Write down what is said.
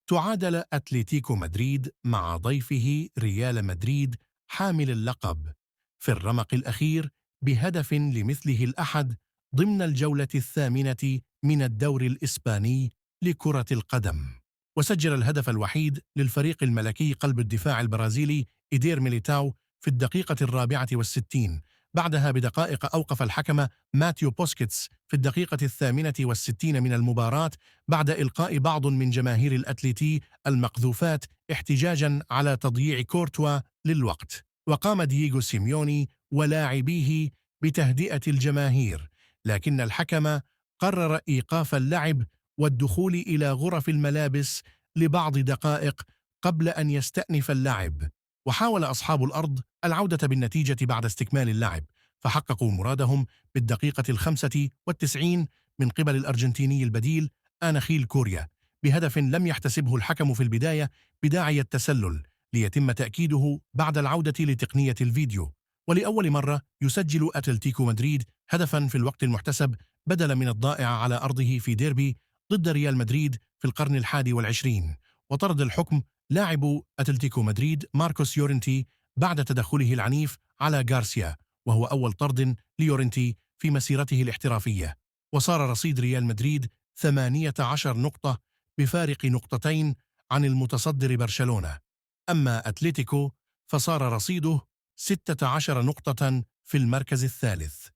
تعادل أتلتيكو مدريد مع ضيفه ريال مدريد حامل اللقب في الرمق الأخير بهدف لمثله الأحد ضمن الجولة الثامنة من الدوري الإسباني لكرة القدم. وسجل الهدف الوحيد للفريق الملكي قلب الدفاع البرازيلي إيدير ميليتاو في الدقيقة 64. بعدها بدقائق أوقف الحكم ماتيو بوسكيتس في الدقيقة 68 من المباراة بعد إلقاء بعض من جماهير الأتليتي المقذوفات احتجاجا على تضييع كورتوا للوقت. وقام دييغو سيميوني ولاعبيه بتهدئة الجماهير، لكن الحكم قرر إيقاف اللعب والدخول إلى غرف الملابس لبعض دقائق قبل أن يستأنف اللعب. وحاول أصحاب الأرض العودة بالنتيجة بعد استكمال اللعب، فحققوا مرادهم بالدقيقة 95 من قبل الأرجنتيني البديل آنخيل كوريا بهدف لم يحتسبه الحكم في البداية بداعي التسلل، ليتم تأكيده بعد العودة لتقنية الفيديو. ولأول مرة يسجل أتلتيكو مدريد هدفا في الوقت المحتسب بدلا من الضائع على أرضه في ديربي ضد ريال مدريد في القرن 21. وطرد الحكم لاعب أتلتيكو مدريد ماركوس يورنتي بعد تدخله العنيف على غارسيا، وهو أول طرد ليورنتي في مسيرته الاحترافية. وصار رصيد ريال مدريد 18 نقطة بفارق نقطتين عن المتصدر برشلونة. أما أتلتيكو فصار رصيده 16 نقطة في المركز الثالث.